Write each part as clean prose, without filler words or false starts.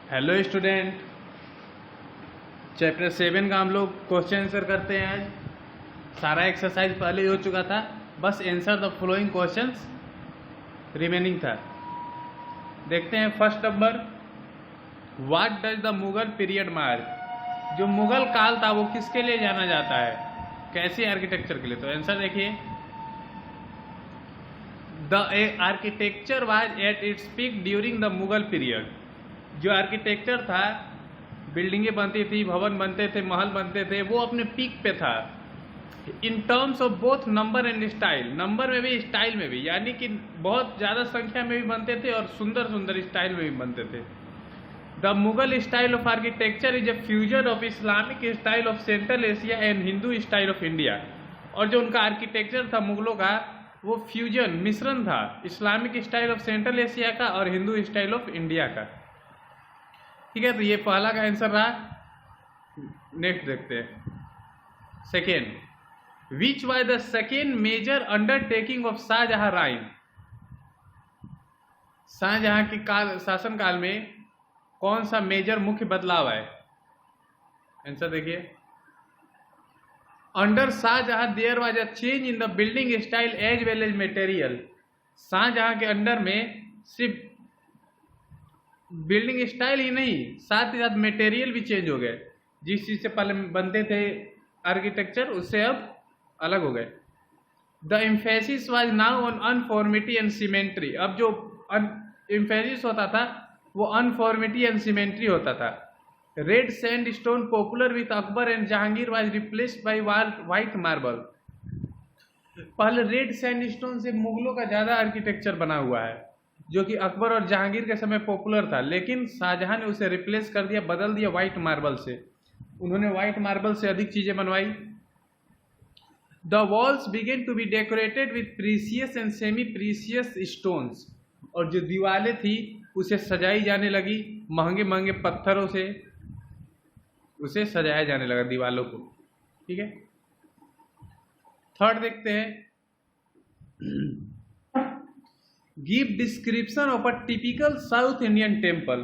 Hello student, chapter 7 का हम लोग क्वेश्चन आंसर करते हैं। आज सारा एक्सरसाइज पहले ही हो चुका था, बस answer the following questions remaining था। देखते हैं first number, what does the Mughal period mark. जो मुगल काल था वो किसके लिए जाना जाता है, कैसे आर्किटेक्चर के लिए। तो आंसर देखिए, the architecture was at its peak during the Mughal period. जो आर्किटेक्चर था, बिल्डिंगें बनती थी, भवन बनते थे, महल बनते थे, वो अपने पीक पे था। In terms of both number and style, number में भी स्टाइल में भी, यानी कि बहुत ज़्यादा संख्या में भी बनते थे और सुंदर सुंदर स्टाइल में भी बनते थे। The Mughal style of architecture is a fusion of Islamic style of central Asia and Hindu style of India. और जो उनका आर्किटेक्चर था मुगलों का, वो फ्यूजन, मिश्रण था Islamic style of central Asia का और हिंदू स्टाइल ऑफ इंडिया का। ठीक है, तो ये पहला का आंसर रहा। नेक्स्ट देखते हैं second, which was the second major undertaking of Shahjahan reign. Shahjahan के शासन काल में कौन सा मेजर मुख्य बदलाव है। आंसर देखिए, under Shahjahan there was a change in the building style as well as material. Shahjahan के अंडर में सिर्फ बिल्डिंग स्टाइल ही नहीं, साथ ही साथ मटेरियल भी चेंज हो गए। जिस चीज से पहले बनते थे आर्किटेक्चर, उससे अब अलग हो गए। The emphasis was now on uniformity and symmetry. अब जो एम्फेसिस होता था वो अनफॉर्मिटी एंड सिमेट्री होता था। Red sand stone popular with Akbar and Jahangir was replaced by white marble. पहले रेड सैंड स्टोन से मुगलों का ज्यादा आर्किटेक्चर बना हुआ है, जो कि अकबर और जहांगीर के समय पॉपुलर था, लेकिन शाहजहां ने उसे रिप्लेस कर दिया, बदल दिया व्हाइट मार्बल से। उन्होंने व्हाइट मार्बल से अधिक चीजें बनवाई। The walls began to be decorated with precious and semi precious stones. और जो दीवारें थी उसे सजाई जाने लगी, महंगे महंगे पत्थरों से उसे सजाया जाने लगा दीवारों को। ठीक है, थर्ड देखते हैं, give description of a typical south Indian temple.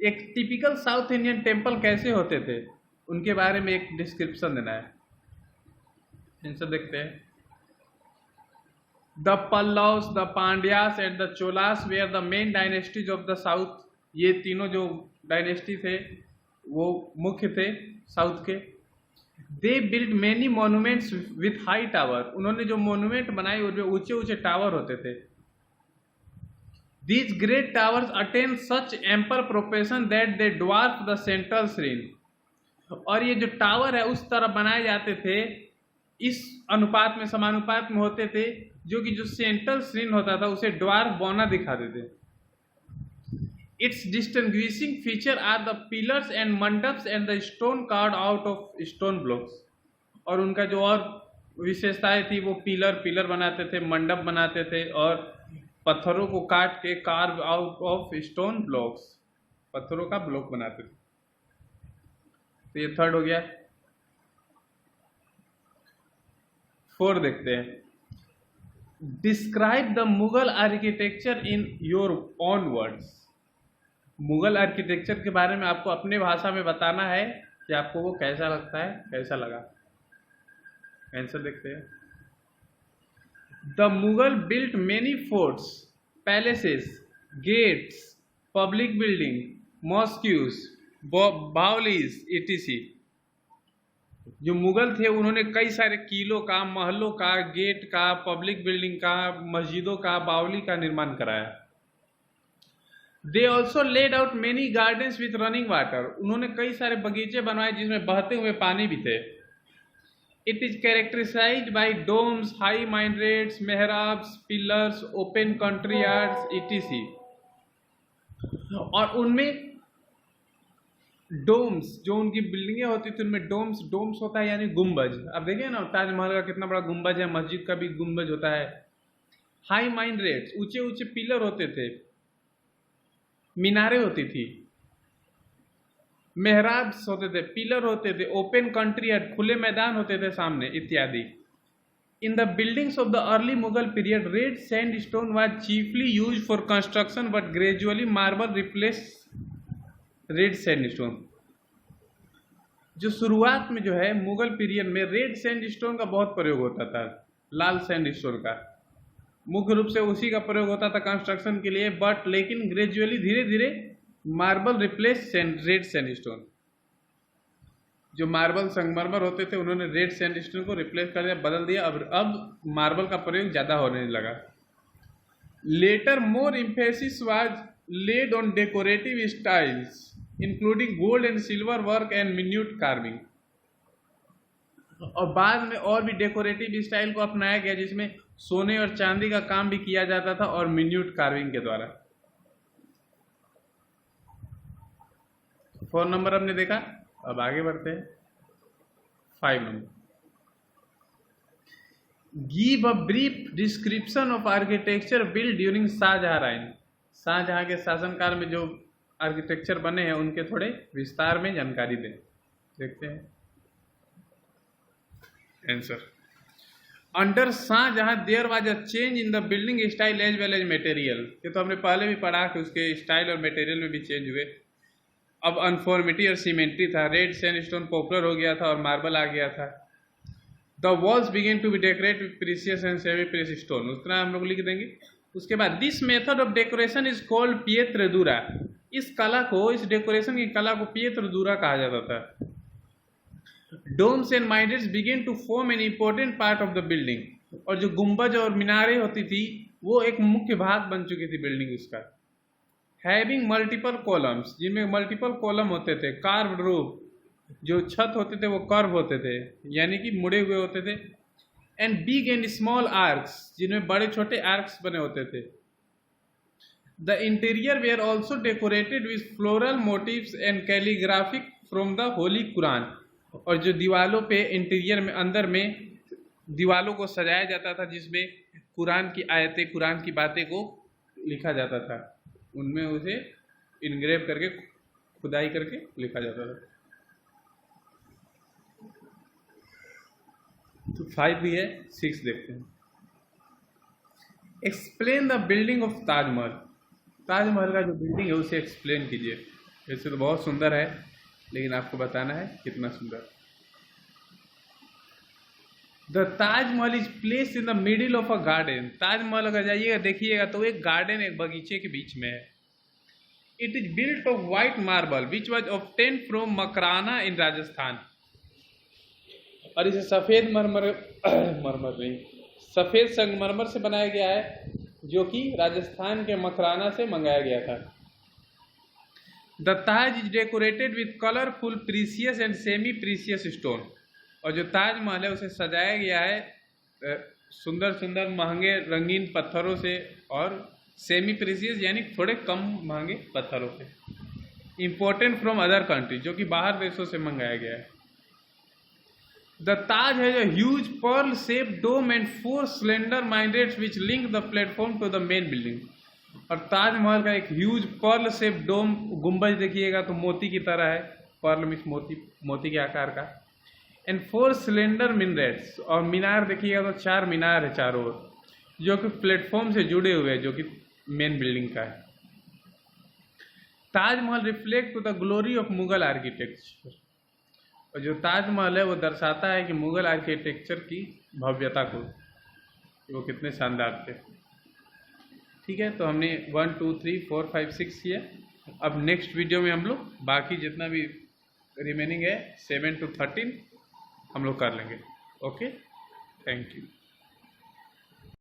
एक टिपिकल साउथ इंडियन टेम्पल कैसे होते थे, उनके बारे में एक डिस्क्रिप्शन देना है। आंसर देखते हैं, the Pallavas, the Pandyas and the Cholas were the main dynasties of the south. ये तीनों जो डायनेस्टी थे वो मुख्य थे साउथ के। They build many monuments with high tower. उन्होंने जो मॉन्यूमेंट बनाए वो जो ऊंचे ऊंचे टावर होते थे। These great towers attain such ample proportion that they dwarf the central shrine। और ये जो टावर है उस तरह बनाए जाते थे, इस अनुपात में, समानुपात में होते थे, जो कि जो सेंट्रल श्रीन होता था उसे ड्वार्फ बौना दिखाते थे। Its distinguishing feature are the pillars and mandaps and the stone carved out of stone blocks. और उनका जो और विशेषताएं थी, वो पिलर बनाते थे, मंडप बनाते थे और पत्थरों को काट के carve out of stone blocks, पत्थरों का ब्लॉक बनाते थे। तो ये थर्ड हो गया। फोर्थ देखते हैं, describe the Mughal architecture in your own words. Mughal architecture के बारे में आपको अपने भाषा में बताना है कि आपको वो कैसा लगता है, कैसा लगा। आंसर देखते हैं, the Mughal built many forts, palaces, gates, public building, mosques, baolis etc। जो मुगल थे उन्होंने कई सारे किलों का, महलों का, गेट का, पब्लिक बिल्डिंग का, मस्जिदों का, बावली का निर्माण कराया। They also laid out many gardens with running water. उन्होंने कई सारे बगीचे बनवाए जिसमें बहते हुए पानी भी थे। It is characterized by domes, high minarets, mihrabs, pillars, open country yards etc। और उनमें डोम्स, जो उनकी बिल्डिंगें होती थी उनमें डोम्स होता है, यानी गुंबज। अब देखिए ना, ताजमहल का कितना बड़ा गुंबज है, मस्जिद का भी गुंबज होता है। हाई माइनरेट्स, ऊंचे ऊंचे पिलर होते थे, मीनारें होती थी, मेहराब्स होते थे, पिलर होते थे, ओपन कंट्री यार्ड, खुले मैदान होते थे सामने इत्यादि। In the buildings of the early Mughal period, red sandstone was chiefly used for construction but gradually marble replace red sandstone. जो शुरुआत में जो है मुगल पीरियड में रेड सैंडस्टोन का बहुत प्रयोग होता था, लाल सैंडस्टोन का मुख्य रूप से उसी का प्रयोग होता था कंस्ट्रक्शन के लिए, बट लेकिन ग्रेजुअली धीरे धीरे मार्बल रिप्लेस रेड सैंडस्टोन। जो मार्बल संगमरमर होते थे उन्होंने रेड सैंडस्टोन को रिप्लेस कर दिया, बदल दिया। अब मार्बल का प्रयोग ज़्यादा होने लगा। Later more emphasis was laid on decorative styles including gold and silver work and minute carving. और बाद में और भी डेकोरेटिव स्टाइल को अपनाया गया जिसमें सोने और चांदी का काम भी किया जाता था और मिन्यूट कार्विंग के द्वारा। 4 नंबर हमने देखा, अब आगे बढ़ते हैं 5 number. Give a brief description of architecture build during Shahjahan reign. Shahjahan के शासनकाल में जो आर्किटेक्चर बने हैं उनके थोड़े विस्तार में जानकारी दें। देखते हैं answer. Under Shahjahan there was a change in the building style as well as material. ये तो हमने पहले भी पढ़ा कि उसके स्टाइल और मटेरियल में भी चेंज हुए। अब अनफॉर्मिटी और सीमेंट्री था, रेड सैंडस्टोन पॉपुलर हो गया था और मार्बल आ गया था। The walls begin to be decorate with precious and semi precious stone, उतना हम लोग लिख देंगे। उसके बाद this method of decoration is called pietra dura. इस कला को, इस डेकोरेशन की कला को पिएत्रदुरा कहा जाता था। Domes and minarets begin to form an important part of the building. और जो गुंबज और मीनारें होती थी वो एक मुख्य भाग बन चुकी थी बिल्डिंग उसका। हैविंग मल्टीपल कॉलम्स, जिनमें मल्टीपल कॉलम होते थे। कार्व्ड रूफ, जो छत होते थे वो कर्व होते थे यानी कि मुड़े हुए होते थे। And big and small arches, जिनमें बड़े छोटे आर्क्स बने होते थे। The interior were also decorated with floral motifs and calligraphic from the holy Quran. और जो दीवालों पे इंटीरियर में अंदर में दीवालों को सजाया जाता था जिसमें कुरान की आयतें, कुरान की बातें को लिखा जाता था, उनमें उसे इनग्रेव करके, खुदाई करके लिखा जाता था। तो 5 भी है, 6 देखते हैं। Explain the building of Taj Mahal. Taj Mahal का जो बिल्डिंग है उसे एक्सप्लेन कीजिए। वैसे तो बहुत सुंदर है लेकिन आपको बताना है कितना सुंदर। The Taj Mahal is place in the middle of a garden. Taj Mahal अगर जाइएगा देखिएगा तो एक गार्डन, एक बगीचे के बीच में है। It is built of white marble which was obtained from Makrana in Rajasthan. और इसे सफेद सफेद संगमरमर से बनाया गया है जो कि राजस्थान के मकराना से मंगाया गया था। The Taj is decorated with colourful precious and semi precious stone. और जो ताजमहल है उसे सजाया गया है सुंदर सुंदर महंगे रंगीन पत्थरों से और सेमी प्रीशियस यानी थोड़े कम महंगे पत्थरों से। इम्पोर्टेंट फ्रॉम अदर कंट्री, जो कि बाहर देशों से मंगाया गया है। The Taj has a huge pearl shape dome and 4 slender minarets which link the platform to the main building. और ताजमहल का एक ह्यूज पर्ल शेप डोम, गुंबज देखिएगा तो मोती की तरह है, पर्ल मीन्स मोती के आकार का। एंड 4 सिलेंडर मिनरेट्स, और मीनार देखिएगा तो 4 मीनार है चारों ओर, जो कि प्लेटफॉर्म से जुड़े हुए हैं, जो कि मेन बिल्डिंग का है। Taj Mahal reflect to the glory of Mughal architecture. और जो ताजमहल है वो दर्शाता है कि मुगल आर्किटेक्चर की भव्यता को, वो कितने शानदार थे। ठीक है, तो हमने 1 2 3 4 5 6 किया। अब नेक्स्ट वीडियो में हम लोग बाकी जितना भी रिमेनिंग है 7 to 13 हम लोग कर लेंगे। Okay, thank you.